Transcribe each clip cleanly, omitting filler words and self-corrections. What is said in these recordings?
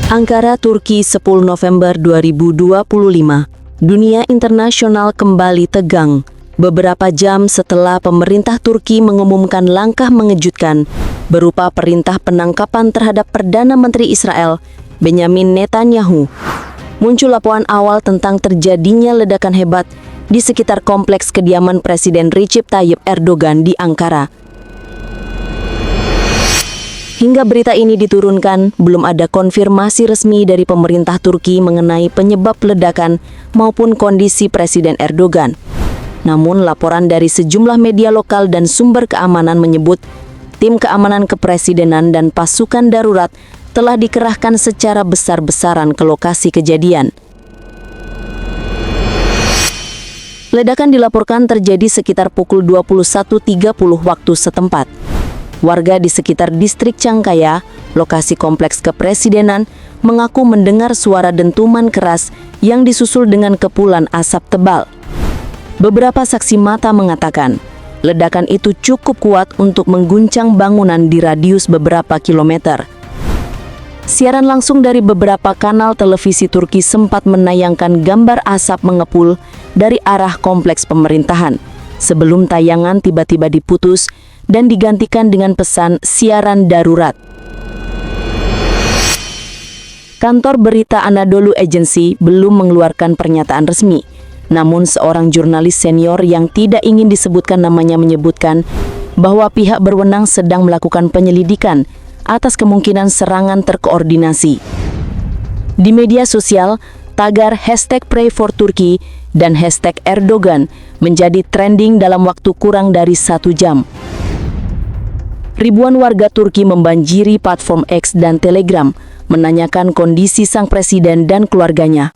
Ankara, Turki, 10 November 2025. Dunia internasional kembali tegang. Beberapa jam setelah pemerintah Turki mengumumkan langkah mengejutkan berupa perintah penangkapan terhadap Perdana Menteri Israel, Benyamin Netanyahu. Muncul laporan awal tentang terjadinya ledakan hebat di sekitar kompleks kediaman Presiden Recep Tayyip Erdogan di Ankara. Hingga berita ini diturunkan, belum ada konfirmasi resmi dari pemerintah Turki mengenai penyebab ledakan maupun kondisi Presiden Erdogan. Namun, laporan dari sejumlah media lokal dan sumber keamanan menyebut tim keamanan kepresidenan dan pasukan darurat telah dikerahkan secara besar-besaran ke lokasi kejadian. Ledakan dilaporkan terjadi sekitar pukul 21.30 waktu setempat. Warga di sekitar distrik Çankaya, lokasi kompleks kepresidenan, mengaku mendengar suara dentuman keras yang disusul dengan kepulan asap tebal. Beberapa saksi mata mengatakan, ledakan itu cukup kuat untuk mengguncang bangunan di radius beberapa kilometer. Siaran langsung dari beberapa kanal televisi Turki sempat menayangkan gambar asap mengepul dari arah kompleks pemerintahan, sebelum tayangan tiba-tiba diputus dan digantikan dengan pesan siaran darurat. Kantor berita Anadolu Agency belum mengeluarkan pernyataan resmi, namun seorang jurnalis senior yang tidak ingin disebutkan namanya menyebutkan bahwa pihak berwenang sedang melakukan penyelidikan atas kemungkinan serangan terkoordinasi. Di media sosial, tagar #PrayForTurkey dan #Erdogan menjadi trending dalam waktu kurang dari 1 jam. Ribuan warga Turki membanjiri platform X dan Telegram, menanyakan kondisi sang presiden dan keluarganya.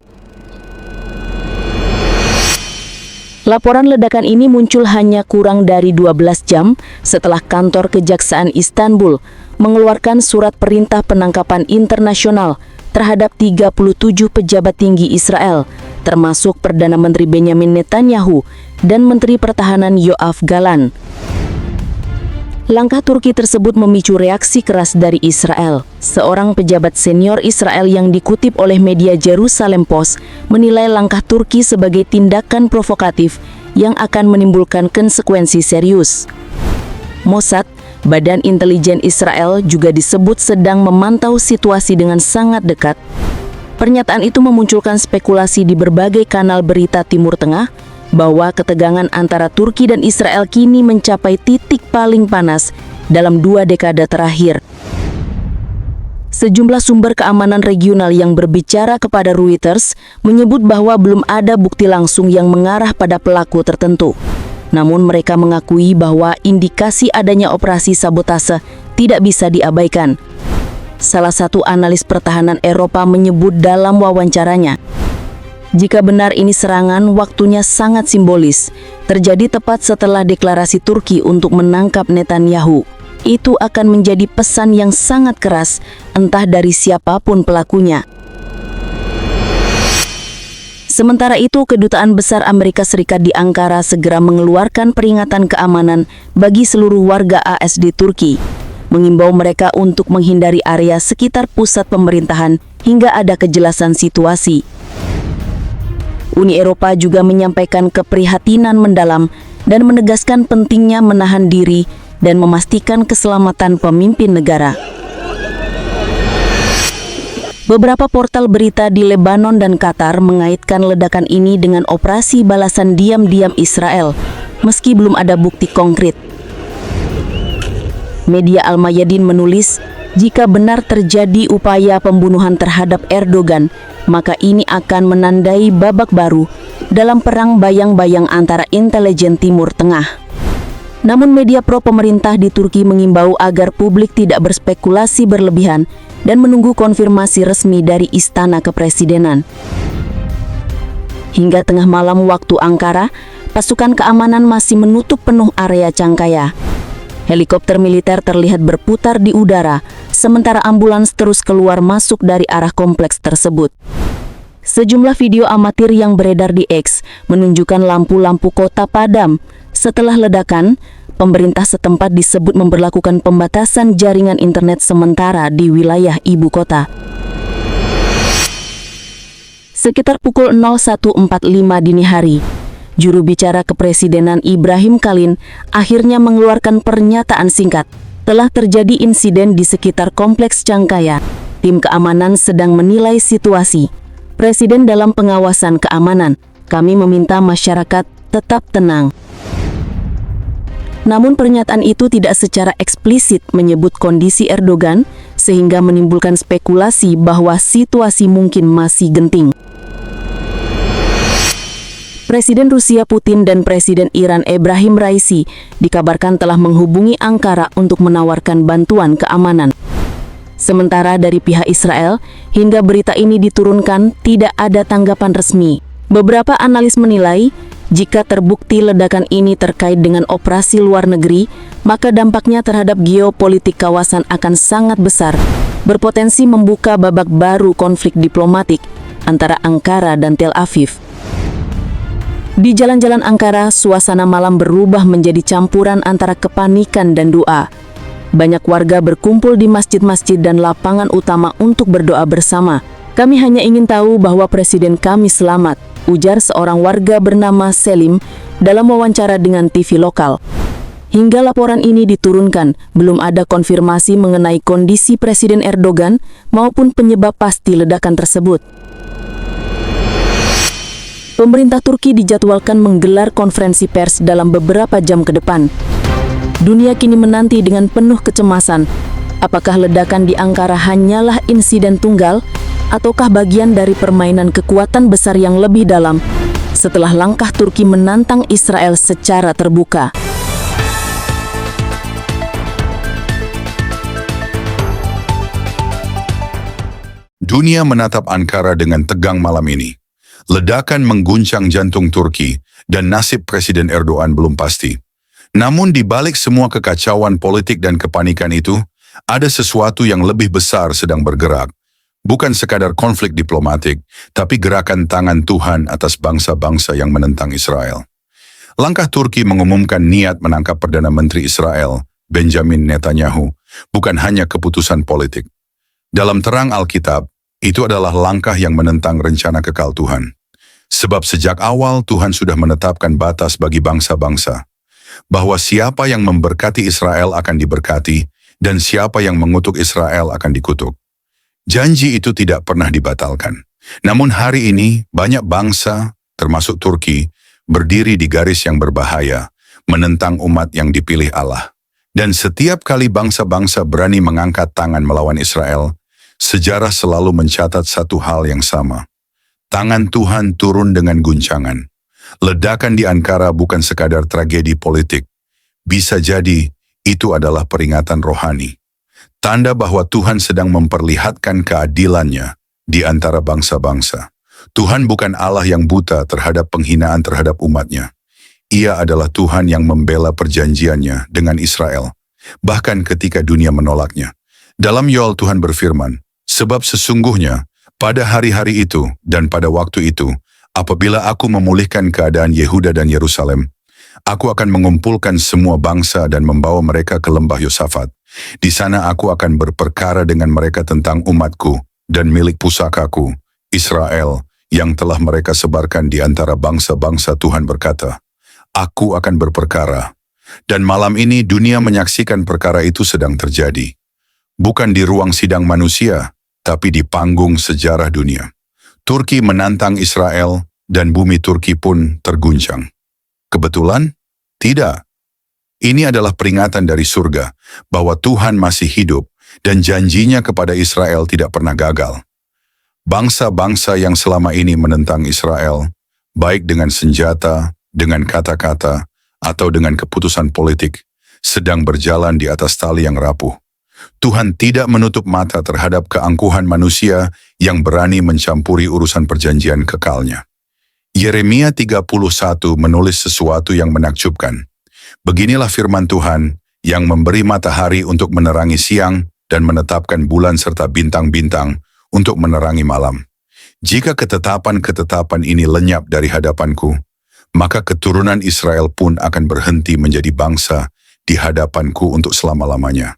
Laporan ledakan ini muncul hanya kurang dari 12 jam setelah kantor Kejaksaan Istanbul mengeluarkan surat perintah penangkapan internasional terhadap 37 pejabat tinggi Israel, termasuk Perdana Menteri Benyamin Netanyahu dan Menteri Pertahanan Yoav Gallant. Langkah Turki tersebut memicu reaksi keras dari Israel. Seorang pejabat senior Israel yang dikutip oleh media Jerusalem Post menilai langkah Turki sebagai tindakan provokatif yang akan menimbulkan konsekuensi serius. Mossad, Badan Intelijen Israel, juga disebut sedang memantau situasi dengan sangat dekat. Pernyataan itu memunculkan spekulasi di berbagai kanal berita Timur Tengah bahwa ketegangan antara Turki dan Israel kini mencapai titik paling panas dalam 2 dekade terakhir. Sejumlah sumber keamanan regional yang berbicara kepada Reuters menyebut bahwa belum ada bukti langsung yang mengarah pada pelaku tertentu. Namun mereka mengakui bahwa indikasi adanya operasi sabotase tidak bisa diabaikan. Salah satu analis pertahanan Eropa menyebut dalam wawancaranya, jika benar ini serangan, waktunya sangat simbolis. Terjadi tepat setelah deklarasi Turki untuk menangkap Netanyahu. Itu akan menjadi pesan yang sangat keras, entah dari siapapun pelakunya. Sementara itu, Kedutaan Besar Amerika Serikat di Ankara segera mengeluarkan peringatan keamanan bagi seluruh warga AS di Turki, mengimbau mereka untuk menghindari area sekitar pusat pemerintahan hingga ada kejelasan situasi. Uni Eropa juga menyampaikan keprihatinan mendalam dan menegaskan pentingnya menahan diri dan memastikan keselamatan pemimpin negara. Beberapa portal berita di Lebanon dan Qatar mengaitkan ledakan ini dengan operasi balasan diam-diam Israel, meski belum ada bukti konkret. Media Al-Mayadin menulis, jika benar terjadi upaya pembunuhan terhadap Erdogan, maka ini akan menandai babak baru dalam perang bayang-bayang antara intelijen Timur Tengah. Namun media pro-pemerintah di Turki mengimbau agar publik tidak berspekulasi berlebihan dan menunggu konfirmasi resmi dari Istana Kepresidenan. Hingga tengah malam waktu Ankara, pasukan keamanan masih menutup penuh area Çankaya. Helikopter militer terlihat berputar di udara, sementara ambulans terus keluar masuk dari arah kompleks tersebut. Sejumlah video amatir yang beredar di X menunjukkan lampu-lampu kota padam. Setelah ledakan, pemerintah setempat disebut memberlakukan pembatasan jaringan internet sementara di wilayah ibu kota. Sekitar pukul 01.45 dini hari, juru bicara kepresidenan Ibrahim Kalin akhirnya mengeluarkan pernyataan singkat. Telah terjadi insiden di sekitar Kompleks Cangkaya. Tim keamanan sedang menilai situasi. Presiden dalam pengawasan keamanan. Kami meminta masyarakat tetap tenang. Namun pernyataan itu tidak secara eksplisit menyebut kondisi Erdogan, sehingga menimbulkan spekulasi bahwa situasi mungkin masih genting. Presiden Rusia Putin dan Presiden Iran Ebrahim Raisi dikabarkan telah menghubungi Ankara untuk menawarkan bantuan keamanan. Sementara dari pihak Israel, hingga berita ini diturunkan tidak ada tanggapan resmi. Beberapa analis menilai, jika terbukti ledakan ini terkait dengan operasi luar negeri, maka dampaknya terhadap geopolitik kawasan akan sangat besar, berpotensi membuka babak baru konflik diplomatik antara Ankara dan Tel Aviv. Di jalan-jalan Ankara, suasana malam berubah menjadi campuran antara kepanikan dan doa. Banyak warga berkumpul di masjid-masjid dan lapangan utama untuk berdoa bersama. Kami hanya ingin tahu bahwa presiden kami selamat, ujar seorang warga bernama Selim dalam wawancara dengan TV lokal. Hingga laporan ini diturunkan, belum ada konfirmasi mengenai kondisi Presiden Erdogan maupun penyebab pasti ledakan tersebut. Pemerintah Turki dijadwalkan menggelar konferensi pers dalam beberapa jam ke depan. Dunia kini menanti dengan penuh kecemasan, apakah ledakan di Ankara hanyalah insiden tunggal, ataukah bagian dari permainan kekuatan besar yang lebih dalam setelah langkah Turki menantang Israel secara terbuka. Dunia menatap Ankara dengan tegang malam ini. Ledakan mengguncang jantung Turki dan nasib Presiden Erdogan belum pasti. Namun di balik semua kekacauan politik dan kepanikan itu, ada sesuatu yang lebih besar sedang bergerak. Bukan sekadar konflik diplomatik, tapi gerakan tangan Tuhan atas bangsa-bangsa yang menentang Israel. Langkah Turki mengumumkan niat menangkap Perdana Menteri Israel, Benjamin Netanyahu, bukan hanya keputusan politik. Dalam terang Alkitab, itu adalah langkah yang menentang rencana kekal Tuhan. Sebab sejak awal Tuhan sudah menetapkan batas bagi bangsa-bangsa, bahwa siapa yang memberkati Israel akan diberkati, dan siapa yang mengutuk Israel akan dikutuk. Janji itu tidak pernah dibatalkan. Namun hari ini banyak bangsa, termasuk Turki, berdiri di garis yang berbahaya, menentang umat yang dipilih Allah. Dan setiap kali bangsa-bangsa berani mengangkat tangan melawan Israel, sejarah selalu mencatat satu hal yang sama. Tangan Tuhan turun dengan guncangan. Ledakan di Ankara bukan sekadar tragedi politik. Bisa jadi itu adalah peringatan rohani. Tanda bahwa Tuhan sedang memperlihatkan keadilannya di antara bangsa-bangsa. Tuhan bukan Allah yang buta terhadap penghinaan terhadap umatnya. Ia adalah Tuhan yang membela perjanjiannya dengan Israel, bahkan ketika dunia menolaknya. Dalam Yoel Tuhan berfirman, sebab sesungguhnya pada hari-hari itu dan pada waktu itu, apabila aku memulihkan keadaan Yehuda dan Yerusalem, aku akan mengumpulkan semua bangsa dan membawa mereka ke lembah Yosafat. Di sana aku akan berperkara dengan mereka tentang umatku dan milik pusakaku, Israel, yang telah mereka sebarkan di antara bangsa-bangsa. Tuhan berkata, aku akan berperkara. Dan malam ini dunia menyaksikan perkara itu sedang terjadi. Bukan di ruang sidang manusia, tapi di panggung sejarah dunia. Turki menantang Israel dan bumi Turki pun terguncang. Kebetulan? Tidak. Ini adalah peringatan dari surga bahwa Tuhan masih hidup dan janjinya kepada Israel tidak pernah gagal. Bangsa-bangsa yang selama ini menentang Israel, baik dengan senjata, dengan kata-kata, atau dengan keputusan politik, sedang berjalan di atas tali yang rapuh. Tuhan tidak menutup mata terhadap keangkuhan manusia yang berani mencampuri urusan perjanjian kekalnya. Yeremia 31 menulis sesuatu yang menakjubkan. Beginilah firman Tuhan yang memberi matahari untuk menerangi siang dan menetapkan bulan serta bintang-bintang untuk menerangi malam. Jika ketetapan-ketetapan ini lenyap dari hadapanku, maka keturunan Israel pun akan berhenti menjadi bangsa di hadapanku untuk selama-lamanya.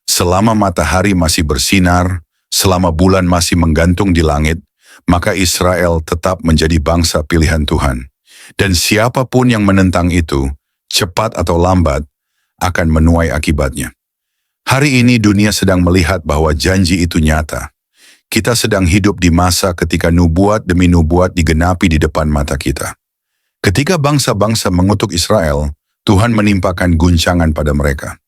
Selama matahari masih bersinar, selama bulan masih menggantung di langit, maka Israel tetap menjadi bangsa pilihan Tuhan. Dan siapapun yang menentang itu, cepat atau lambat, akan menuai akibatnya. Hari ini dunia sedang melihat bahwa janji itu nyata. Kita sedang hidup di masa ketika nubuat demi nubuat digenapi di depan mata kita. Ketika bangsa-bangsa mengutuk Israel, Tuhan menimpakan guncangan pada mereka.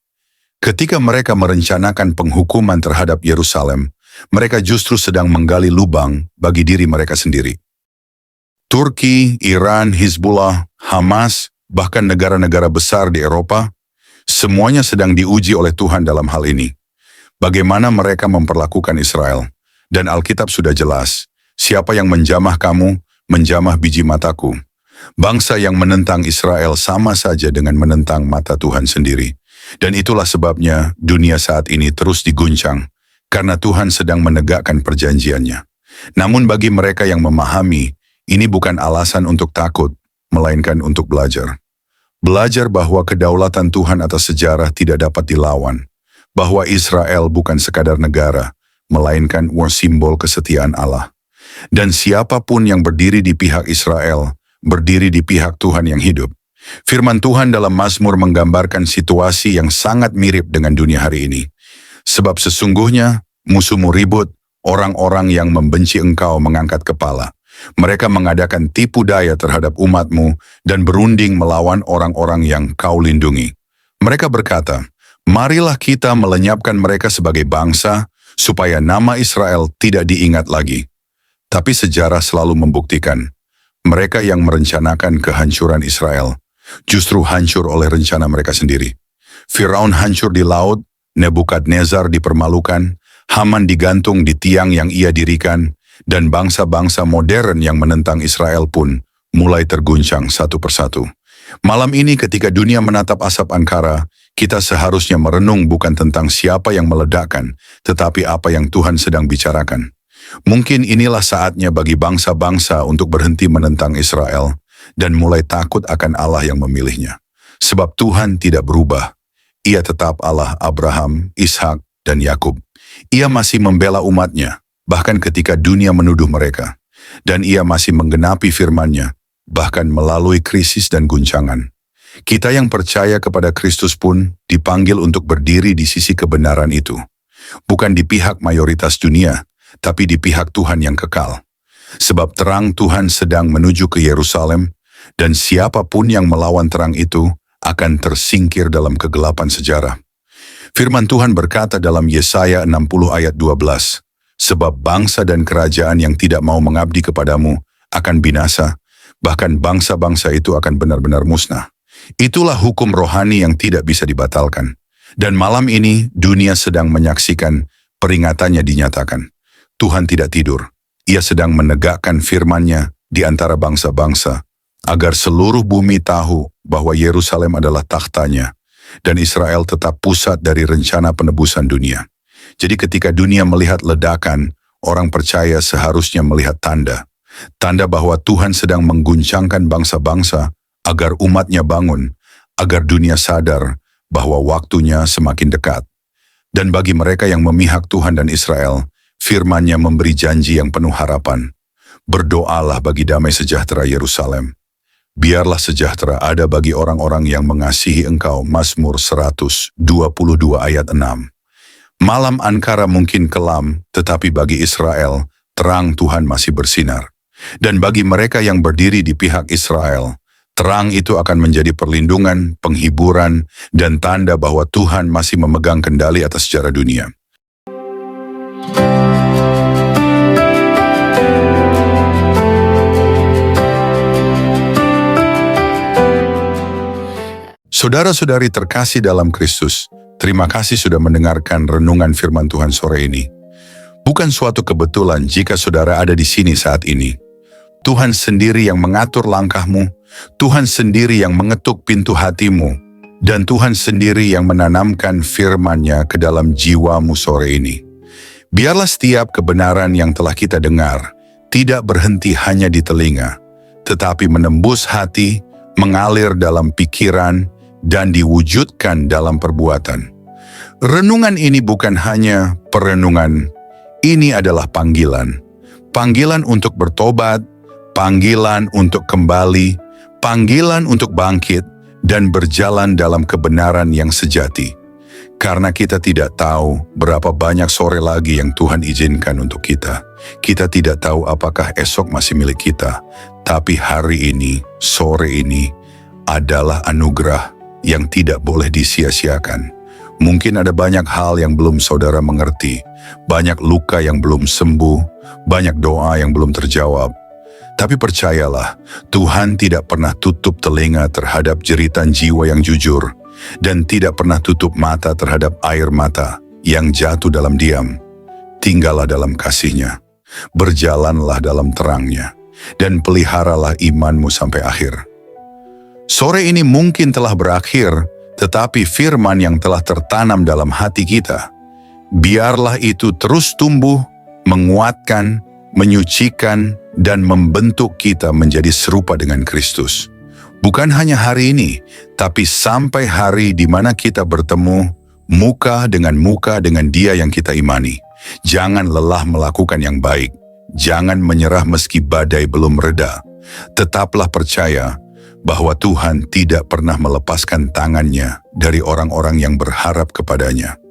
Ketika mereka merencanakan penghukuman terhadap Yerusalem, mereka justru sedang menggali lubang bagi diri mereka sendiri. Turki, Iran, Hizbullah, Hamas, bahkan negara-negara besar di Eropa, semuanya sedang diuji oleh Tuhan dalam hal ini. Bagaimana mereka memperlakukan Israel. Dan Alkitab sudah jelas, siapa yang menjamah kamu, menjamah biji mataku. Bangsa yang menentang Israel sama saja dengan menentang mata Tuhan sendiri. Dan itulah sebabnya dunia saat ini terus diguncang, karena Tuhan sedang menegakkan perjanjiannya. Namun bagi mereka yang memahami, ini bukan alasan untuk takut, melainkan untuk belajar. Belajar bahwa kedaulatan Tuhan atas sejarah tidak dapat dilawan, bahwa Israel bukan sekadar negara, melainkan simbol kesetiaan Allah. Dan siapapun yang berdiri di pihak Israel, berdiri di pihak Tuhan yang hidup. Firman Tuhan dalam Mazmur menggambarkan situasi yang sangat mirip dengan dunia hari ini. Sebab sesungguhnya musuhmu ribut, orang-orang yang membenci engkau mengangkat kepala. Mereka mengadakan tipu daya terhadap umatmu dan berunding melawan orang-orang yang kau lindungi. Mereka berkata, marilah kita melenyapkan mereka sebagai bangsa, supaya nama Israel tidak diingat lagi. Tapi sejarah selalu membuktikan, mereka yang merencanakan kehancuran Israel justru hancur oleh rencana mereka sendiri. Firaun hancur di laut, Nebukadnezar dipermalukan, Haman digantung di tiang yang ia dirikan, dan bangsa-bangsa modern yang menentang Israel pun mulai terguncang satu persatu. Malam ini ketika dunia menatap asap Ankara, kita seharusnya merenung bukan tentang siapa yang meledakkan, tetapi apa yang Tuhan sedang bicarakan. Mungkin inilah saatnya bagi bangsa-bangsa untuk berhenti menentang Israel dan mulai takut akan Allah yang memilihnya. Sebab Tuhan tidak berubah. Ia tetap Allah Abraham, Ishak, dan Yakub. Ia masih membela umatnya, bahkan ketika dunia menuduh mereka. Dan ia masih menggenapi firman-Nya, bahkan melalui krisis dan guncangan. Kita yang percaya kepada Kristus pun dipanggil untuk berdiri di sisi kebenaran itu. Bukan di pihak mayoritas dunia, tapi di pihak Tuhan yang kekal. Sebab terang Tuhan sedang menuju ke Yerusalem, dan siapapun yang melawan terang itu akan tersingkir dalam kegelapan sejarah. Firman Tuhan berkata dalam Yesaya 60 ayat 12, sebab bangsa dan kerajaan yang tidak mau mengabdi kepadamu akan binasa, bahkan bangsa-bangsa itu akan benar-benar musnah. Itulah hukum rohani yang tidak bisa dibatalkan. Dan malam ini dunia sedang menyaksikan peringatannya dinyatakan. Tuhan tidak tidur. Ia sedang menegakkan firman-Nya di antara bangsa-bangsa, agar seluruh bumi tahu bahwa Yerusalem adalah takhta-Nya, dan Israel tetap pusat dari rencana penebusan dunia. Jadi ketika dunia melihat ledakan, orang percaya seharusnya melihat tanda. Tanda bahwa Tuhan sedang mengguncangkan bangsa-bangsa agar umat-Nya bangun, agar dunia sadar bahwa waktunya semakin dekat. Dan bagi mereka yang memihak Tuhan dan Israel, firman-Nya memberi janji yang penuh harapan. Berdoalah bagi damai sejahtera Yerusalem. Biarlah sejahtera ada bagi orang-orang yang mengasihi engkau. Mazmur 122 ayat 6. Malam Ankara mungkin kelam, tetapi bagi Israel, terang Tuhan masih bersinar. Dan bagi mereka yang berdiri di pihak Israel, terang itu akan menjadi perlindungan, penghiburan, dan tanda bahwa Tuhan masih memegang kendali atas sejarah dunia. Saudara-saudari terkasih dalam Kristus, terima kasih sudah mendengarkan renungan firman Tuhan sore ini. Bukan suatu kebetulan jika saudara ada di sini saat ini. Tuhan sendiri yang mengatur langkahmu, Tuhan sendiri yang mengetuk pintu hatimu, dan Tuhan sendiri yang menanamkan firman-Nya ke dalam jiwamu sore ini. Biarlah setiap kebenaran yang telah kita dengar tidak berhenti hanya di telinga, tetapi menembus hati, mengalir dalam pikiran, dan diwujudkan dalam perbuatan. Renungan ini bukan hanya perenungan, ini adalah panggilan. Panggilan untuk bertobat, panggilan untuk kembali, panggilan untuk bangkit, dan berjalan dalam kebenaran yang sejati. Karena kita tidak tahu berapa banyak sore lagi yang Tuhan izinkan untuk kita. Kita tidak tahu apakah esok masih milik kita. Tapi hari ini, sore ini, adalah anugerah yang tidak boleh disia-siakan. Mungkin ada banyak hal yang belum saudara mengerti, banyak luka yang belum sembuh, banyak doa yang belum terjawab. Tapi percayalah, Tuhan tidak pernah tutup telinga terhadap jeritan jiwa yang jujur, dan tidak pernah tutup mata terhadap air mata yang jatuh dalam diam. Tinggallah dalam kasih-Nya, berjalanlah dalam terang-Nya, dan peliharalah imanmu sampai akhir. Sore ini mungkin telah berakhir, tetapi firman yang telah tertanam dalam hati kita, biarlah itu terus tumbuh, menguatkan, menyucikan, dan membentuk kita menjadi serupa dengan Kristus. Bukan hanya hari ini, tapi sampai hari di mana kita bertemu muka dengan Dia yang kita imani. Jangan lelah melakukan yang baik. Jangan menyerah meski badai belum reda. Tetaplah percaya bahwa Tuhan tidak pernah melepaskan tangan-Nya dari orang-orang yang berharap kepadanya.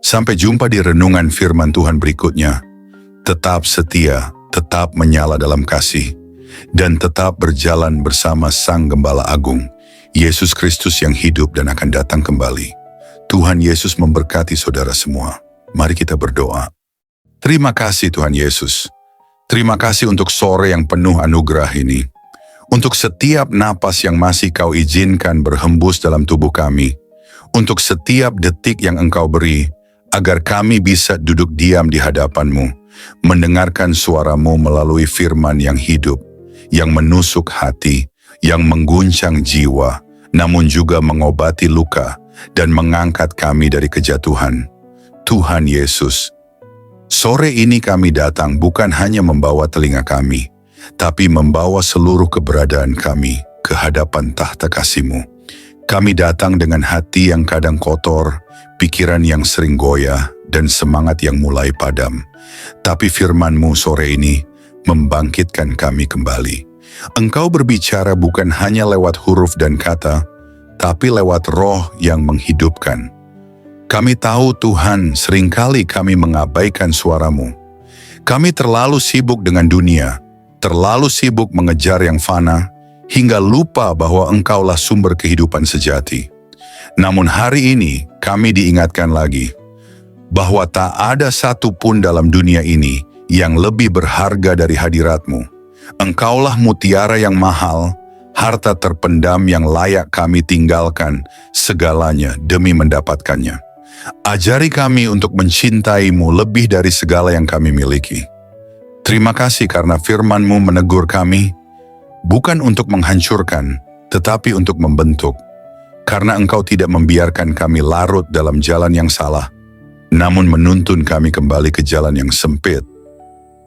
Sampai jumpa di renungan firman Tuhan berikutnya. Tetap setia, tetap menyala dalam kasih, dan tetap berjalan bersama Sang Gembala Agung, Yesus Kristus yang hidup dan akan datang kembali. Tuhan Yesus memberkati saudara semua. Mari kita berdoa. Terima kasih Tuhan Yesus. Terima kasih untuk sore yang penuh anugerah ini. Untuk setiap napas yang masih Kau izinkan berhembus dalam tubuh kami. Untuk setiap detik yang Engkau beri, agar kami bisa duduk diam di hadapan-Mu, mendengarkan suara-Mu melalui firman yang hidup, yang menusuk hati, yang mengguncang jiwa, namun juga mengobati luka dan mengangkat kami dari kejatuhan. Tuhan Yesus, sore ini kami datang bukan hanya membawa telinga kami, tapi membawa seluruh keberadaan kami ke hadapan tahta kasih-Mu. Kami datang dengan hati yang kadang kotor, pikiran yang sering goyah, dan semangat yang mulai padam. Tapi firman-Mu sore ini membangkitkan kami kembali. Engkau berbicara bukan hanya lewat huruf dan kata, tapi lewat roh yang menghidupkan. Kami tahu Tuhan, seringkali kami mengabaikan suara-Mu. Kami terlalu sibuk dengan dunia, terlalu sibuk mengejar yang fana, hingga lupa bahwa Engkaulah sumber kehidupan sejati. Namun hari ini kami diingatkan lagi, bahwa tak ada satu pun dalam dunia ini yang lebih berharga dari hadirat-Mu. Engkaulah mutiara yang mahal, harta terpendam yang layak kami tinggalkan segalanya demi mendapatkannya. Ajari kami untuk mencintai-Mu lebih dari segala yang kami miliki. Terima kasih karena firman-Mu menegur kami, bukan untuk menghancurkan, tetapi untuk membentuk. Karena Engkau tidak membiarkan kami larut dalam jalan yang salah, namun menuntun kami kembali ke jalan yang sempit,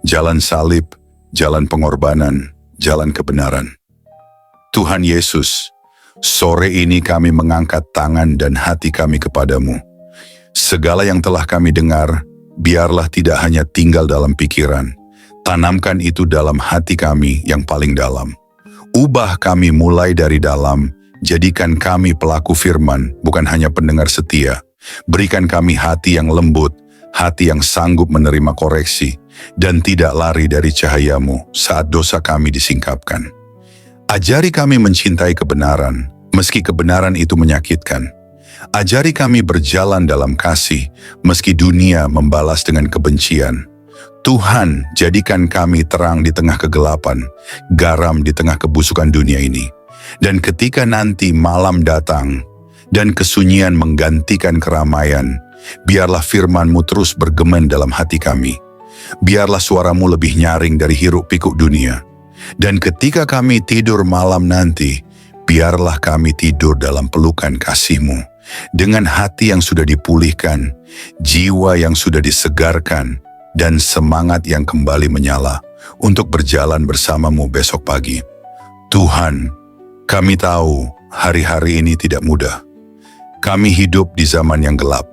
jalan salib, jalan pengorbanan, jalan kebenaran. Tuhan Yesus, sore ini kami mengangkat tangan dan hati kami kepadamu. Segala yang telah kami dengar, biarlah tidak hanya tinggal dalam pikiran, tanamkan itu dalam hati kami yang paling dalam. Ubah kami mulai dari dalam, jadikan kami pelaku firman, bukan hanya pendengar setia. Berikan kami hati yang lembut, hati yang sanggup menerima koreksi, dan tidak lari dari cahaya-Mu saat dosa kami disingkapkan. Ajari kami mencintai kebenaran, meski kebenaran itu menyakitkan. Ajari kami berjalan dalam kasih, meski dunia membalas dengan kebencian. Tuhan, jadikan kami terang di tengah kegelapan, garam di tengah kebusukan dunia ini. Dan ketika nanti malam datang, dan kesunyian menggantikan keramaian, biarlah firman-Mu terus bergema dalam hati kami. Biarlah suara-Mu lebih nyaring dari hiruk-pikuk dunia. Dan ketika kami tidur malam nanti, biarlah kami tidur dalam pelukan kasih-Mu, dengan hati yang sudah dipulihkan, jiwa yang sudah disegarkan, dan semangat yang kembali menyala untuk berjalan bersama-Mu besok pagi. Tuhan, kami tahu hari-hari ini tidak mudah. Kami hidup di zaman yang gelap,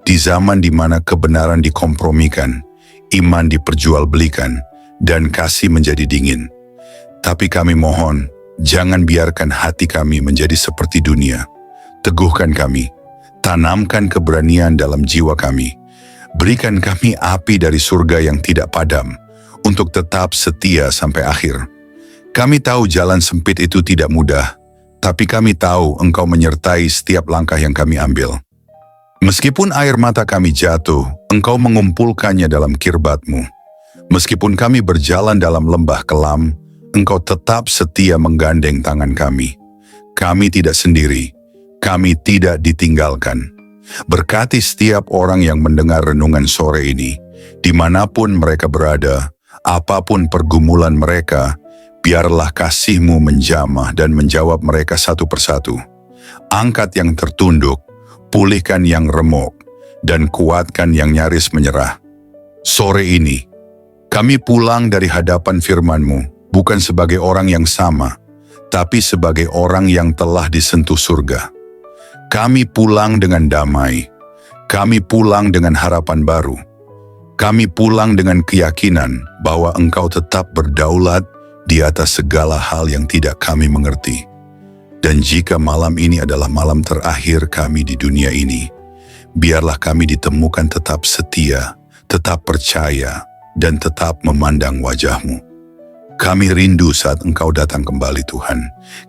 di zaman di mana kebenaran dikompromikan, iman diperjualbelikan, dan kasih menjadi dingin. Tapi kami mohon, jangan biarkan hati kami menjadi seperti dunia. Teguhkan kami, tanamkan keberanian dalam jiwa kami. Berikan kami api dari surga yang tidak padam, untuk tetap setia sampai akhir. Kami tahu jalan sempit itu tidak mudah, tapi kami tahu Engkau menyertai setiap langkah yang kami ambil. Meskipun air mata kami jatuh, Engkau mengumpulkannya dalam kirbat-Mu. Meskipun kami berjalan dalam lembah kelam, Engkau tetap setia menggandeng tangan kami. Kami tidak sendiri, kami tidak ditinggalkan. Berkati setiap orang yang mendengar renungan sore ini, dimanapun mereka berada, apapun pergumulan mereka, biarlah kasih-Mu menjamah dan menjawab mereka satu persatu. Angkat yang tertunduk, pulihkan yang remuk, dan kuatkan yang nyaris menyerah. Sore ini, kami pulang dari hadapan firman-Mu, bukan sebagai orang yang sama, tapi sebagai orang yang telah disentuh surga. Kami pulang dengan damai, kami pulang dengan harapan baru, kami pulang dengan keyakinan bahwa Engkau tetap berdaulat di atas segala hal yang tidak kami mengerti. Dan jika malam ini adalah malam terakhir kami di dunia ini, biarlah kami ditemukan tetap setia, tetap percaya, dan tetap memandang wajah-Mu. Kami rindu saat Engkau datang kembali, Tuhan.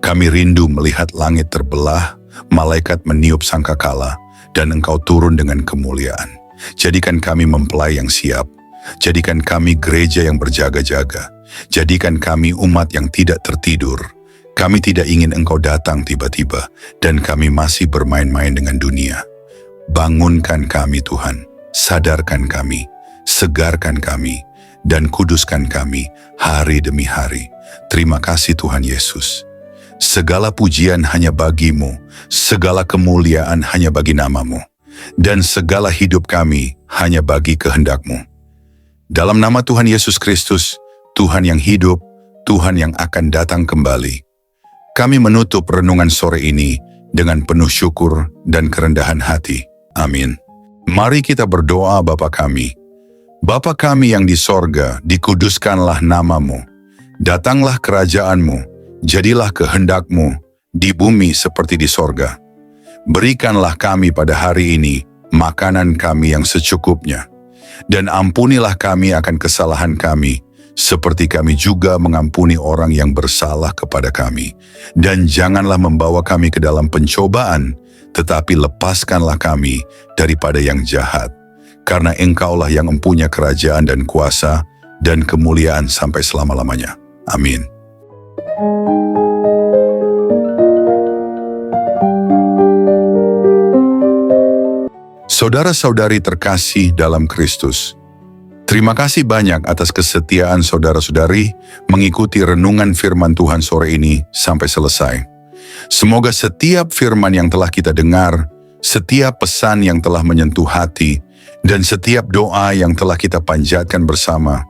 Kami rindu melihat langit terbelah, malaikat meniup sangkakala, dan Engkau turun dengan kemuliaan. Jadikan kami mempelai yang siap. Jadikan kami gereja yang berjaga-jaga. Jadikan kami umat yang tidak tertidur. Kami tidak ingin Engkau datang tiba-tiba, dan kami masih bermain-main dengan dunia. Bangunkan kami, Tuhan. Sadarkan kami. Segarkan kami. Dan kuduskan kami hari demi hari. Terima kasih Tuhan Yesus. Segala pujian hanya bagi-Mu, segala kemuliaan hanya bagi nama-Mu, dan segala hidup kami hanya bagi kehendak-Mu. Dalam nama Tuhan Yesus Kristus, Tuhan yang hidup, Tuhan yang akan datang kembali, kami menutup renungan sore ini dengan penuh syukur dan kerendahan hati. Amin. Mari kita berdoa. Bapa kami. Bapa kami yang di sorga, dikuduskanlah nama-Mu. Datanglah kerajaan-Mu, jadilah kehendak-Mu di bumi seperti di sorga. Berikanlah kami pada hari ini makanan kami yang secukupnya. Dan ampunilah kami akan kesalahan kami, seperti kami juga mengampuni orang yang bersalah kepada kami. Dan janganlah membawa kami ke dalam pencobaan, tetapi lepaskanlah kami daripada yang jahat. Karena Engkaulah yang mempunyai kerajaan dan kuasa dan kemuliaan sampai selama-lamanya. Amin. Saudara-saudari terkasih dalam Kristus, terima kasih banyak atas kesetiaan saudara-saudari mengikuti renungan firman Tuhan sore ini sampai selesai. Semoga setiap firman yang telah kita dengar, setiap pesan yang telah menyentuh hati, dan setiap doa yang telah kita panjatkan bersama,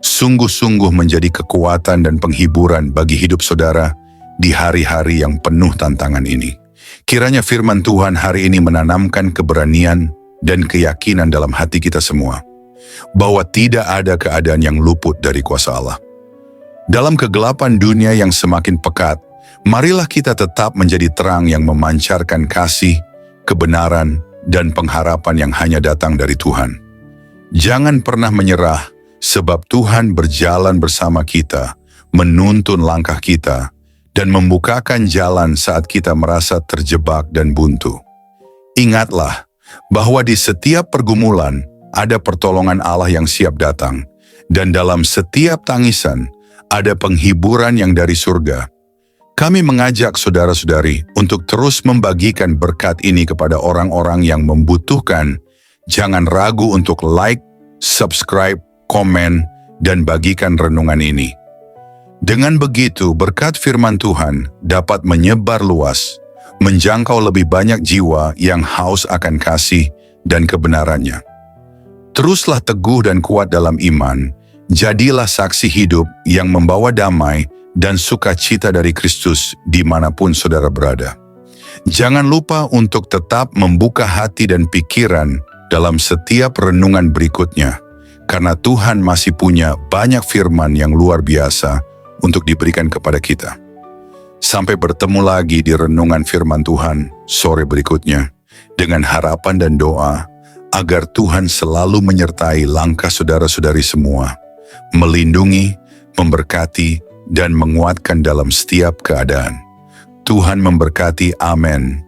sungguh-sungguh menjadi kekuatan dan penghiburan bagi hidup saudara di hari-hari yang penuh tantangan ini. Kiranya firman Tuhan hari ini menanamkan keberanian dan keyakinan dalam hati kita semua, bahwa tidak ada keadaan yang luput dari kuasa Allah. Dalam kegelapan dunia yang semakin pekat, marilah kita tetap menjadi terang yang memancarkan kasih, kebenaran, dan pengharapan yang hanya datang dari Tuhan. Jangan pernah menyerah, sebab Tuhan berjalan bersama kita, menuntun langkah kita, dan membukakan jalan saat kita merasa terjebak dan buntu. Ingatlah bahwa di setiap pergumulan ada pertolongan Allah yang siap datang, dan dalam setiap tangisan ada penghiburan yang dari surga. Kami mengajak saudara-saudari untuk terus membagikan berkat ini kepada orang-orang yang membutuhkan. Jangan ragu untuk like, subscribe, komen, dan bagikan renungan ini. Dengan begitu, berkat firman Tuhan dapat menyebar luas, menjangkau lebih banyak jiwa yang haus akan kasih dan kebenarannya. Teruslah teguh dan kuat dalam iman, jadilah saksi hidup yang membawa damai dan sukacita dari Kristus dimanapun saudara berada. Jangan lupa untuk tetap membuka hati dan pikiran dalam setiap renungan berikutnya, karena Tuhan masih punya banyak firman yang luar biasa untuk diberikan kepada kita. Sampai bertemu lagi di renungan firman Tuhan sore berikutnya, dengan harapan dan doa agar Tuhan selalu menyertai langkah saudara-saudari semua, melindungi, memberkati, dan menguatkan dalam setiap keadaan. Tuhan memberkati, amin.